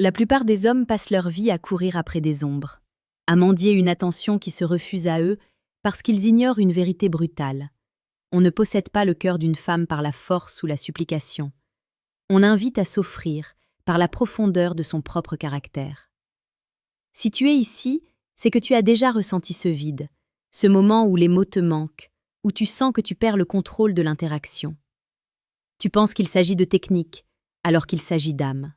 La plupart des hommes passent leur vie à courir après des ombres, à mendier une attention qui se refuse à eux parce qu'ils ignorent une vérité brutale. On ne possède pas le cœur d'une femme par la force ou la supplication. On invite à s'offrir par la profondeur de son propre caractère. Si tu es ici, c'est que tu as déjà ressenti ce vide, ce moment où les mots te manquent, où tu sens que tu perds le contrôle de l'interaction. Tu penses qu'il s'agit de technique, alors qu'il s'agit d'âme.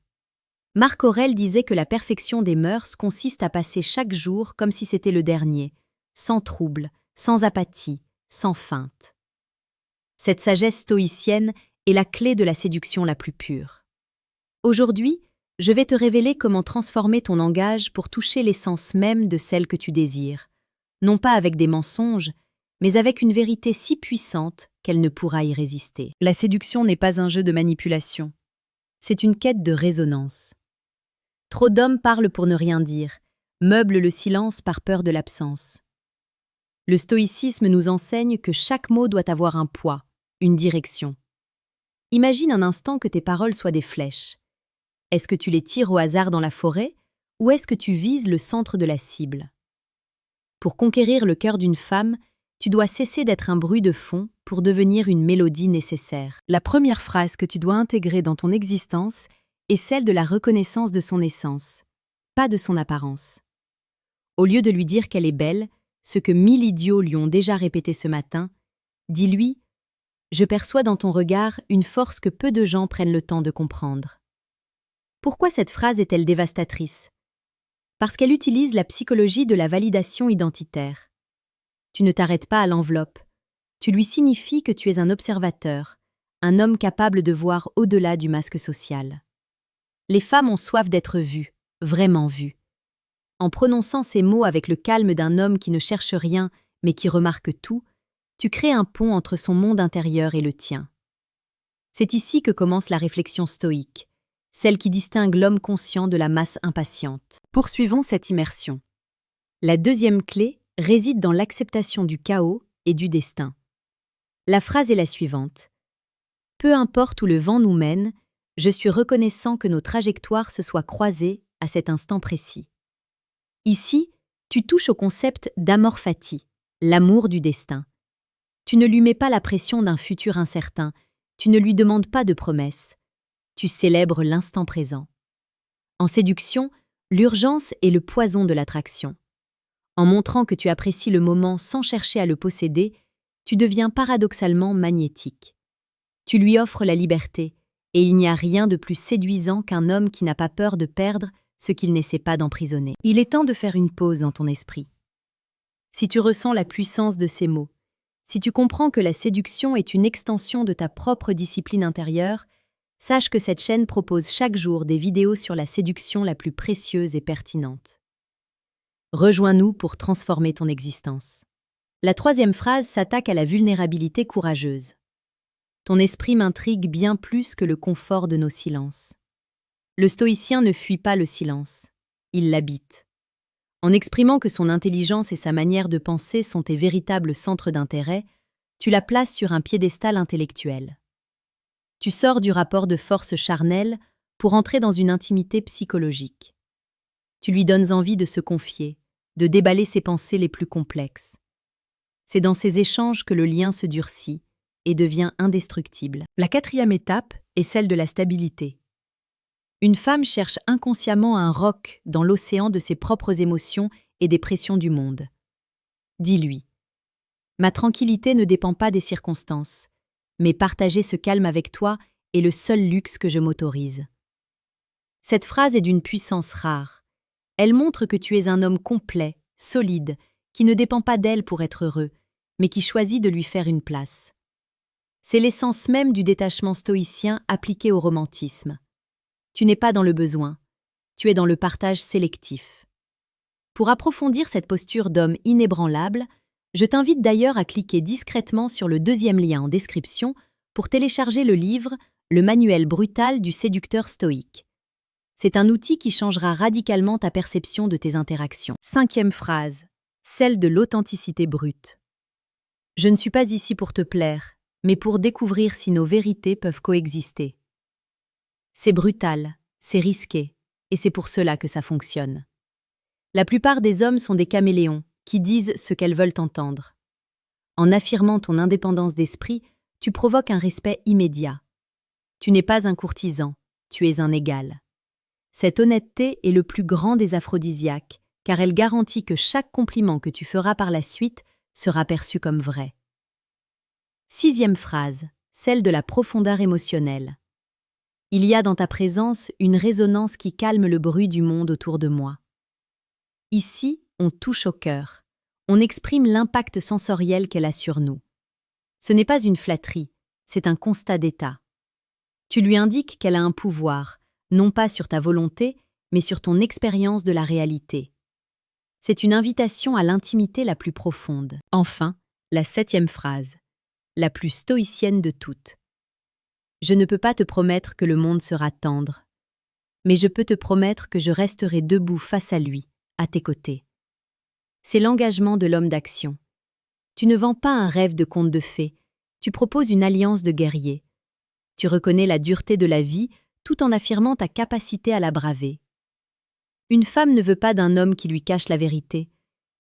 Marc Aurèle disait que la perfection des mœurs consiste à passer chaque jour comme si c'était le dernier, sans trouble, sans apathie, sans feinte. Cette sagesse stoïcienne est la clé de la séduction la plus pure. Aujourd'hui, je vais te révéler comment transformer ton langage pour toucher l'essence même de celle que tu désires, non pas avec des mensonges, mais avec une vérité si puissante qu'elle ne pourra y résister. La séduction n'est pas un jeu de manipulation, c'est une quête de résonance. Trop d'hommes parlent pour ne rien dire, meublent le silence par peur de l'absence. Le stoïcisme nous enseigne que chaque mot doit avoir un poids, une direction. Imagine un instant que tes paroles soient des flèches. Est-ce que tu les tires au hasard dans la forêt ou est-ce que tu vises le centre de la cible? Pour conquérir le cœur d'une femme, tu dois cesser d'être un bruit de fond pour devenir une mélodie nécessaire. La première phrase que tu dois intégrer dans ton existence est celle de la reconnaissance de son essence, pas de son apparence. Au lieu de lui dire qu'elle est belle, ce que 1000 idiots lui ont déjà répété ce matin, dis-lui « Je perçois dans ton regard une force que peu de gens prennent le temps de comprendre. » Pourquoi cette phrase est-elle dévastatrice? Parce qu'elle utilise la psychologie de la validation identitaire. Tu ne t'arrêtes pas à l'enveloppe, tu lui signifies que tu es un observateur, un homme capable de voir au-delà du masque social. Les femmes ont soif d'être vues, vraiment vues. En prononçant ces mots avec le calme d'un homme qui ne cherche rien mais qui remarque tout, tu crées un pont entre son monde intérieur et le tien. C'est ici que commence la réflexion stoïque, celle qui distingue l'homme conscient de la masse impatiente. Poursuivons cette immersion. La deuxième clé réside dans l'acceptation du chaos et du destin. La phrase est la suivante. « Peu importe où le vent nous mène, je suis reconnaissant que nos trajectoires se soient croisées à cet instant précis. » Ici, tu touches au concept d'amor fati, l'amour du destin. Tu ne lui mets pas la pression d'un futur incertain, tu ne lui demandes pas de promesses. Tu célèbres l'instant présent. En séduction, l'urgence est le poison de l'attraction. En montrant que tu apprécies le moment sans chercher à le posséder, tu deviens paradoxalement magnétique. Tu lui offres la liberté, et il n'y a rien de plus séduisant qu'un homme qui n'a pas peur de perdre ce qu'il n'essaie pas d'emprisonner. Il est temps de faire une pause dans ton esprit. Si tu ressens la puissance de ces mots, si tu comprends que la séduction est une extension de ta propre discipline intérieure, sache que cette chaîne propose chaque jour des vidéos sur la séduction la plus précieuse et pertinente. Rejoins-nous pour transformer ton existence. La troisième phrase s'attaque à la vulnérabilité courageuse. Ton esprit m'intrigue bien plus que le confort de nos silences. Le stoïcien ne fuit pas le silence, il l'habite. En exprimant que son intelligence et sa manière de penser sont tes véritables centres d'intérêt, tu la places sur un piédestal intellectuel. Tu sors du rapport de force charnelle pour entrer dans une intimité psychologique. Tu lui donnes envie de se confier, de déballer ses pensées les plus complexes. C'est dans ces échanges que le lien se durcit et devient indestructible. La quatrième étape est celle de la stabilité. Une femme cherche inconsciemment un roc dans l'océan de ses propres émotions et des pressions du monde. Dis-lui « Ma tranquillité ne dépend pas des circonstances, mais partager ce calme avec toi est le seul luxe que je m'autorise. » Cette phrase est d'une puissance rare. Elle montre que tu es un homme complet, solide, qui ne dépend pas d'elle pour être heureux, mais qui choisit de lui faire une place. C'est l'essence même du détachement stoïcien appliqué au romantisme. Tu n'es pas dans le besoin, tu es dans le partage sélectif. Pour approfondir cette posture d'homme inébranlable, je t'invite d'ailleurs à cliquer discrètement sur le deuxième lien en description pour télécharger le livre « Le manuel brutal du séducteur stoïque ». C'est un outil qui changera radicalement ta perception de tes interactions. Cinquième phrase, celle de l'authenticité brute. Je ne suis pas ici pour te plaire, mais pour découvrir si nos vérités peuvent coexister. C'est brutal, c'est risqué, et c'est pour cela que ça fonctionne. La plupart des hommes sont des caméléons qui disent ce qu'elles veulent entendre. En affirmant ton indépendance d'esprit, tu provoques un respect immédiat. Tu n'es pas un courtisan, tu es un égal. Cette honnêteté est le plus grand des aphrodisiaques, car elle garantit que chaque compliment que tu feras par la suite sera perçu comme vrai. 6e phrase, celle de la profondeur émotionnelle. Il y a dans ta présence une résonance qui calme le bruit du monde autour de moi. Ici, on touche au cœur. On exprime l'impact sensoriel qu'elle a sur nous. Ce n'est pas une flatterie, c'est un constat d'état. Tu lui indiques qu'elle a un pouvoir, non pas sur ta volonté, mais sur ton expérience de la réalité. C'est une invitation à l'intimité la plus profonde. Enfin, la 7e phrase, la plus stoïcienne de toutes. Je ne peux pas te promettre que le monde sera tendre, mais je peux te promettre que je resterai debout face à lui, à tes côtés. C'est l'engagement de l'homme d'action. Tu ne vends pas un rêve de conte de fées, tu proposes une alliance de guerriers. Tu reconnais la dureté de la vie tout en affirmant ta capacité à la braver. Une femme ne veut pas d'un homme qui lui cache la vérité,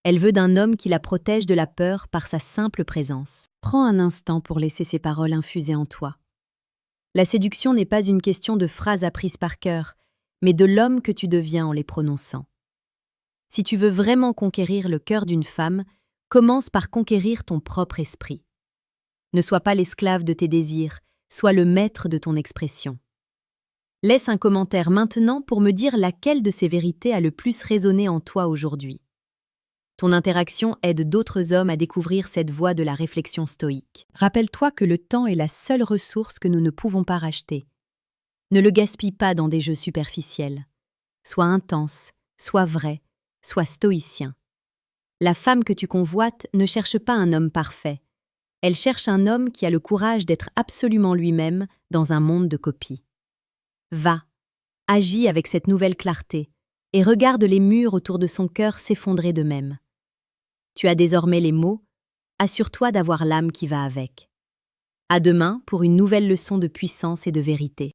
elle veut d'un homme qui la protège de la peur par sa simple présence. Prends un instant pour laisser ces paroles infuser en toi. La séduction n'est pas une question de phrases apprises par cœur, mais de l'homme que tu deviens en les prononçant. Si tu veux vraiment conquérir le cœur d'une femme, commence par conquérir ton propre esprit. Ne sois pas l'esclave de tes désirs, sois le maître de ton expression. Laisse un commentaire maintenant pour me dire laquelle de ces vérités a le plus résonné en toi aujourd'hui. Ton interaction aide d'autres hommes à découvrir cette voie de la réflexion stoïque. Rappelle-toi que le temps est la seule ressource que nous ne pouvons pas racheter. Ne le gaspille pas dans des jeux superficiels. Sois intense, sois vrai, sois stoïcien. La femme que tu convoites ne cherche pas un homme parfait. Elle cherche un homme qui a le courage d'être absolument lui-même dans un monde de copies. Va, agis avec cette nouvelle clarté et regarde les murs autour de son cœur s'effondrer d'eux-mêmes. Tu as désormais les mots, assure-toi d'avoir l'âme qui va avec. À demain pour une nouvelle leçon de puissance et de vérité.